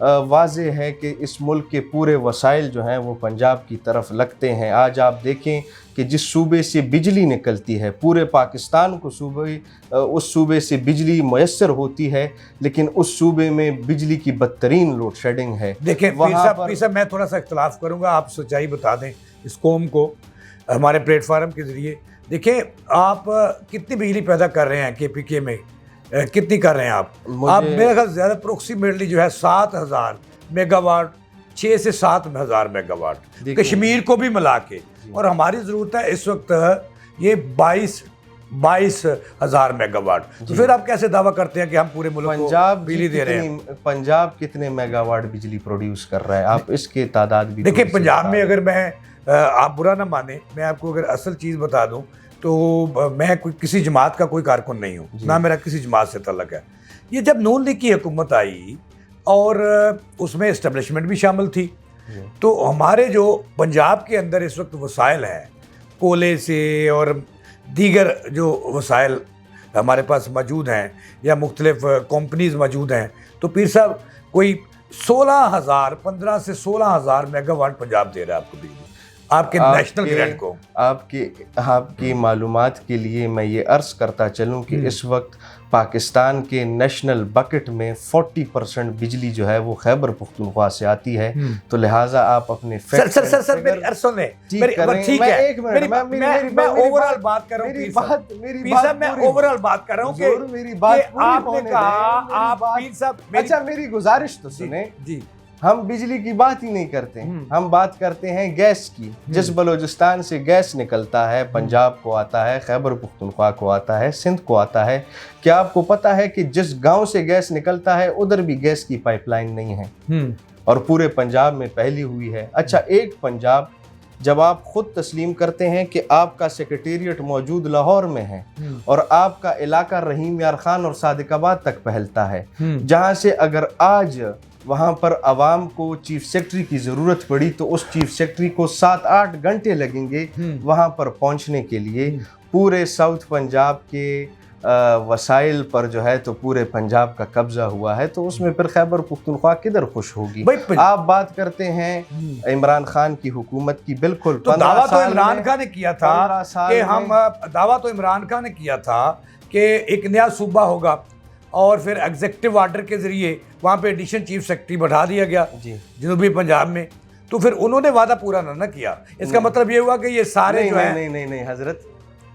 واضح ہے کہ اس ملک کے پورے وسائل جو ہیں وہ پنجاب کی طرف لگتے ہیں۔ آج آپ دیکھیں کہ جس صوبے سے بجلی نکلتی ہے، پورے پاکستان کو اس صوبے سے بجلی میسر ہوتی ہے، لیکن اس صوبے میں بجلی کی بدترین لوڈ شیڈنگ ہے۔ دیکھیں پیر صاحب میں تھوڑا سا اختلاف کروں گا، آپ سچائی بتا دیں اس قوم کو ہمارے پلیٹ فارم کے ذریعے۔ دیکھیں آپ کتنی بجلی پیدا کر رہے ہیں کے پی کے میں، کتنی کر رہے ہیں آپ میرے خیال زیادہ اپروکسیمیٹلی جو ہے 7000 میگا واٹ، 6 سے 7000 میگا واٹ کشمیر کو بھی ملا کے، اور ہماری ضرورت ہے اس وقت یہ 22,000 میگا واٹ۔ تو پھر آپ کیسے دعویٰ کرتے ہیں کہ ہم پورے ملک کو بجلی دے رہے ہیں؟ پنجاب کتنے میگا واٹ بجلی پروڈیوس کر رہا ہے؟ آپ اس کے تعداد بھی دیکھیں پنجاب میں، اگر میں آپ برا نہ مانیں، میں آپ کو اگر اصل چیز بتا دوں تو میں کسی جماعت کا کوئی کارکن نہیں ہوں، نہ میرا کسی جماعت سے تعلق ہے۔ یہ جب نون لیگ کی حکومت آئی اور اس میں اسٹیبلشمنٹ بھی شامل تھی، تو ہمارے جو پنجاب کے اندر اس وقت وسائل ہیں کولے سے اور دیگر جو وسائل ہمارے پاس موجود ہیں یا مختلف کمپنیز موجود ہیں، تو پیر صاحب کوئی 15 سے 16,000 میگا واٹ پنجاب دے رہا ہے آپ کو بجلی، آپ کے نیشنل گریڈ کو۔ آپ کی معلومات کے لیے میں یہ عرض کرتا چلوں کہ اس وقت پاکستان کے نیشنل بکٹ میں 40% بجلی جو ہے وہ خیبر پختونخوا سے آتی ہے، تو لہٰذا آپ اپنے سر میری عرض سنیں، ٹھیک ہے میں اوورال بات کر رہا ہوں پیر صاحب، میں اوورال بات کر رہا ہوں کہ آپ نے کہا آپ پیر صاحب، اچھا میری گزارش تو سنیں جی، ہم بجلی کی بات ہی نہیں کرتے، ہم بات کرتے ہیں گیس کی۔ جس بلوچستان سے گیس نکلتا ہے، پنجاب کو آتا ہے، خیبر پختونخوا کو آتا ہے، سندھ کو آتا ہے، کیا آپ کو پتہ ہے کہ جس گاؤں سے گیس نکلتا ہے ادھر بھی گیس کی پائپ لائن نہیں ہے، اور پورے پنجاب میں پھیلی ہوئی ہے۔ اچھا ایک پنجاب، جب آپ خود تسلیم کرتے ہیں کہ آپ کا سیکریٹریٹ موجود لاہور میں ہے اور آپ کا علاقہ رحیم یار خان اور صادق آباد تک پھیلتا ہے، جہاں سے اگر آج وہاں پر عوام کو چیف سیکرٹری کی ضرورت پڑی تو اس چیف سیکرٹری کو 7-8 گھنٹے لگیں گے وہاں پر پہنچنے کے لیے۔ پورے ساؤتھ پنجاب کے وسائل پر جو ہے تو پورے پنجاب کا قبضہ ہوا ہے، تو اس میں پھر خیبر پختونخوا کدھر خوش ہوگی؟ آپ بات کرتے ہیں عمران خان کی حکومت کی، بالکل دعویٰ تو عمران خان نے کیا تھا کہ دعویٰ تو عمران خان نے کیا تھا کہ ایک نیا صوبہ ہوگا، اور پھر ایگزیکٹو آرڈر کے ذریعے وہاں پہ ایڈیشن چیف سیکرٹری بٹھا دیا گیا جنوبی پنجاب میں، تو پھر انہوں نے وعدہ پورا نہ کیا۔ اس کا مطلب یہ ہوا کہ یہ سارے جو ہیں نہیں حضرت،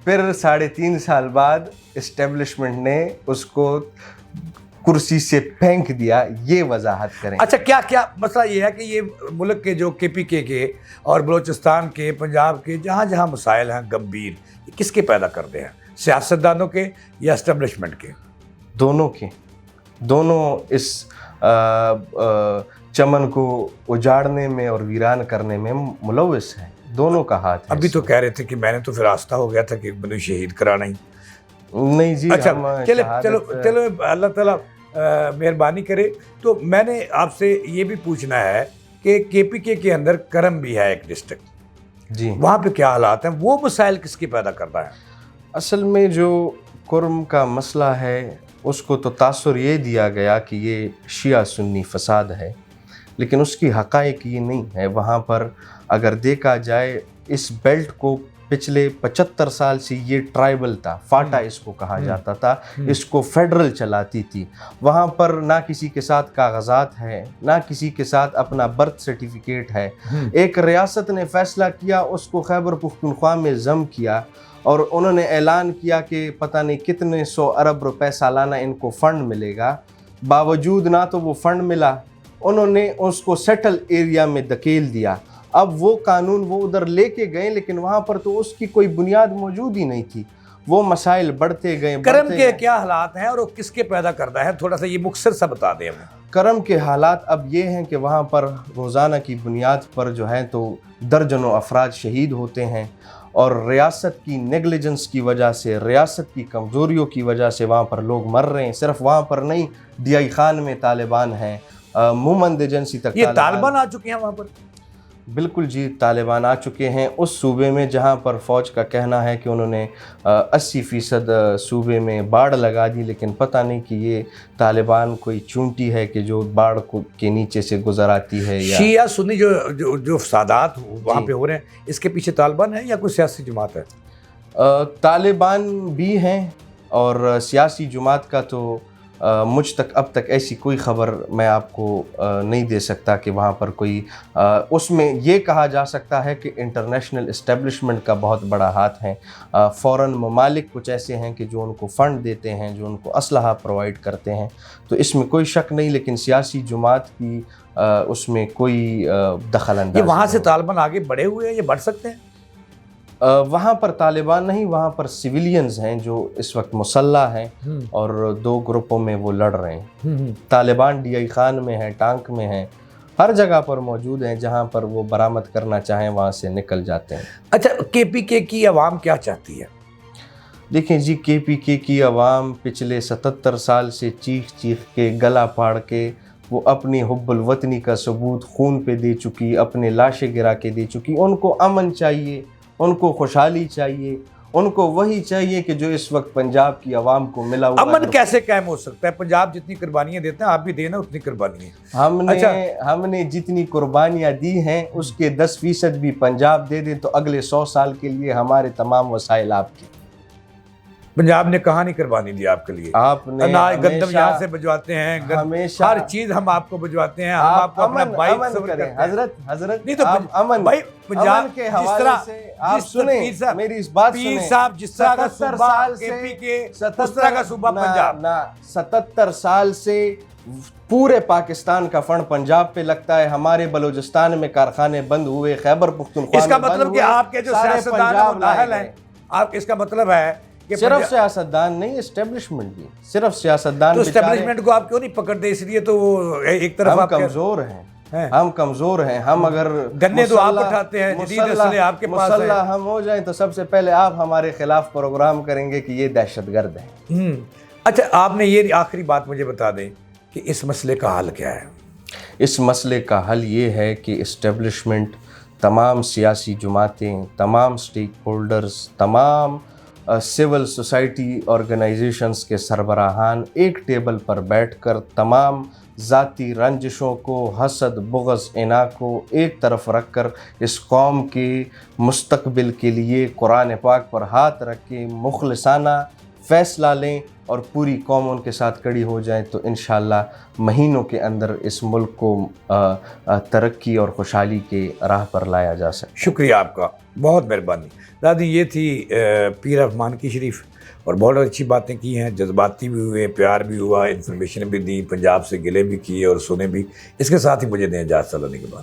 پھر 3.5 سال بعد اسٹیبلشمنٹ نے اس کو کرسی سے پھینک دیا، یہ وضاحت کریں۔ اچھا کیا مسئلہ یہ ہے کہ یہ ملک کے جو کے پی کے اور بلوچستان کے، پنجاب کے جہاں جہاں مسائل ہیں گمبھیر، یہ کس کے پیدا کرتے ہیں؟ سیاستدانوں کے یا اسٹیبلشمنٹ کے؟ دونوں کے، دونوں اس چمن کو اجاڑنے میں اور ویران کرنے میں ملوث ہیں، دونوں کا ہاتھ ہے۔ ابھی تو کہہ رہے تھے کہ میں نے تو پھر آستہ ہو گیا تھا کہ بنو شہید کرانا ہی نہیں جی۔ اچھا چلو اللہ تعالیٰ مہربانی کرے۔ تو میں نے آپ سے یہ بھی پوچھنا ہے کہ کے پی کے اندر کرم بھی ہے ایک ڈسٹرکٹ جی، وہاں پہ کیا حالات ہیں؟ وہ مسائل کس کی پیدا کرتا ہے؟ اصل میں جو کرم کا مسئلہ ہے اس کو تو تاثر یہ دیا گیا کہ یہ شیعہ سنی فساد ہے، لیکن اس کی حقائق یہ نہیں ہے۔ وہاں پر اگر دیکھا جائے اس بیلٹ کو پچھلے 75 سال سے یہ ٹرائبل تھا، فاٹا اس کو کہا جاتا تھا، اس کو فیڈرل چلاتی تھی۔ وہاں پر نہ کسی کے ساتھ کاغذات ہے، نہ کسی کے ساتھ اپنا برتھ سرٹیفکیٹ ہے۔ ایک ریاست نے فیصلہ کیا، اس کو خیبر پختونخوا میں ضم کیا، اور انہوں نے اعلان کیا کہ پتہ نہیں کتنے 100 ارب روپے سالانہ ان کو فنڈ ملے گا۔ باوجود نہ تو وہ فنڈ ملا، انہوں نے اس کو سیٹل ایریا میں دھکیل دیا۔ اب وہ قانون وہ ادھر لے کے گئے، لیکن وہاں پر تو اس کی کوئی بنیاد موجود ہی نہیں تھی۔ وہ مسائل بڑھتے گئے۔ کرم کے کیا حالات ہیں اور وہ کس کے پیدا کرتا ہے؟ تھوڑا سا یہ مختصر سا بتا دیں ہمیں۔ کرم کے حالات اب یہ ہیں کہ وہاں پر روزانہ کی بنیاد پر جو ہے تو درجنوں افراد شہید ہوتے ہیں، اور ریاست کی نیگلیجنس کی وجہ سے، ریاست کی کمزوریوں کی وجہ سے وہاں پر لوگ مر رہے ہیں۔ صرف وہاں پر نہیں، ڈی آئی خان میں طالبان ہیں، مومند ایجنسی تک یہ طالبان آ چکے ہیں وہاں پر؟ بالکل جی، طالبان آ چکے ہیں اس صوبے میں جہاں پر فوج کا کہنا ہے کہ انہوں نے 80% صوبے میں باڑ لگا دی، لیکن پتہ نہیں کہ یہ طالبان کوئی چونٹی ہے کہ جو باڑ کے نیچے سے گزر آتی ہے یا شیعہ سنی جو فسادات وہاں پہ ہو رہے ہیں، اس کے پیچھے طالبان ہے یا کوئی سیاسی جماعت ہے؟ طالبان بھی ہیں، اور سیاسی جماعت کا تو مجھ تک اب تک ایسی کوئی خبر میں آپ کو نہیں دے سکتا کہ وہاں پر کوئی اس میں یہ کہا جا سکتا ہے کہ انٹرنیشنل اسٹیبلشمنٹ کا بہت بڑا ہاتھ ہے۔ فورن ممالک کچھ ایسے ہیں کہ جو ان کو فنڈ دیتے ہیں، جو ان کو اسلحہ پرووائڈ کرتے ہیں، تو اس میں کوئی شک نہیں، لیکن سیاسی جماعت کی اس میں کوئی دخل اندازی یہ وہاں سے نہیں۔ طالبان آگے بڑھے ہوئے ہیں، یہ بڑھ سکتے ہیں؟ وہاں پر طالبان نہیں، وہاں پر سویلینز ہیں جو اس وقت مسلح ہیں اور 2 گروپوں میں وہ لڑ رہے ہیں۔ طالبان ڈی آئی خان میں ہیں، ٹانک میں ہیں، ہر جگہ پر موجود ہیں، جہاں پر وہ برآمد کرنا چاہیں وہاں سے نکل جاتے ہیں۔ اچھا، کے پی کے کی عوام کیا چاہتی ہے؟ دیکھیں جی، کے پی کے کی عوام پچھلے 77 سال سے چیخ چیخ کے گلا پھاڑ کے وہ اپنی حب الوطنی کا ثبوت خون پہ دے چکی، اپنے لاشیں گرا کے دے چکی۔ ان کو امن چاہیے، ان کو خوشحالی چاہیے، ان کو وہی چاہیے کہ جو اس وقت پنجاب کی عوام کو ملا ہوا ہے۔ امن کیسے قائم ہو سکتا ہے؟ پنجاب جتنی قربانیاں دیتے ہیں، آپ بھی دینا اتنی قربانیاں۔ ہم نے جتنی قربانیاں دی ہیں اس کے 10% بھی پنجاب دے دیں تو اگلے 100 سال کے لیے ہمارے تمام وسائل آپ کے۔ پنجاب نے کہاں نہیں قربانی دی آپ کے لیے؟ آپ نے اناج گندم یہاں سے بھجواتے ہیں، ہمیشہ ہر چیز ہم آپ کو بھجواتے ہیں، ہم آپ کو اپنا بھائی تصور کرتے ہیں۔ حضرت نہیں تو امن بھائی پنجاب کے حوالے سے آپ سنیں، میری اس بات سنیں۔ پیر صاحب جس طرح کا صوبہ کے پی کے، اس طرح کا صوبہ پنجاب۔ 77 سال سے پورے پاکستان کا فنڈ پنجاب پہ لگتا ہے۔ ہمارے بلوچستان میں کارخانے بند ہوئے، خیبر پختونخوا اس کا میں بند مطلب کہ ہوئے، آپ کے جو سارے سیاستدان ہیں وہ پنجاب لائے نااہل گئے۔ ہیں۔ آپ اس کا مطلب ہے کہ صرف سیاستدان نہیں، اسٹیبلشمنٹ بھی، صرف سیاستدان تو اسٹیبلشمنٹ کو آپ کیوں نہیں پکڑتے؟ اس لیے تو وہ ایک طرف ہم کمزور ہیں، ہم کمزور ہیں۔ ہم اگر گنے تو آپ اٹھاتے ہیں، جدید اسلحے آپ کے پاس ہے۔ مسلح ہم ہو جائیں تو سب سے پہلے آپ ہمارے خلاف پروگرام کریں گے کہ یہ دہشت گرد ہیں۔ اچھا، آپ نے یہ آخری بات مجھے بتا دیں کہ اس مسئلے کا حل کیا ہے؟ اس مسئلے کا حل یہ ہے کہ اسٹیبلشمنٹ، تمام سیاسی جماعتیں، تمام سٹیک ہولڈرز، تمام سول سوسائٹی آرگنائزیشنز کے سربراہان ایک ٹیبل پر بیٹھ کر تمام ذاتی رنجشوں کو، حسد، بغض، انا کو ایک طرف رکھ کر اس قوم کے مستقبل کے لیے قرآن پاک پر ہاتھ رکھ کے مخلصانہ فیصلہ لیں اور پوری قوم ان کے ساتھ کڑی ہو جائیں تو انشاءاللہ مہینوں کے اندر اس ملک کو ترقی اور خوشحالی کے راہ پر لایا جا سکتا ہے۔ شکریہ آپ کا، بہت مہربانی دادی۔ یہ تھی پیر اف مانکی شریف، اور بہت اچھی باتیں کی ہیں، جذباتی بھی ہوئے، پیار بھی ہوا، انفارمیشن بھی دی، پنجاب سے گلے بھی کیے اور سنے بھی۔ اس کے ساتھ ہی مجھے دیں اجازت، اللہ کے بعد۔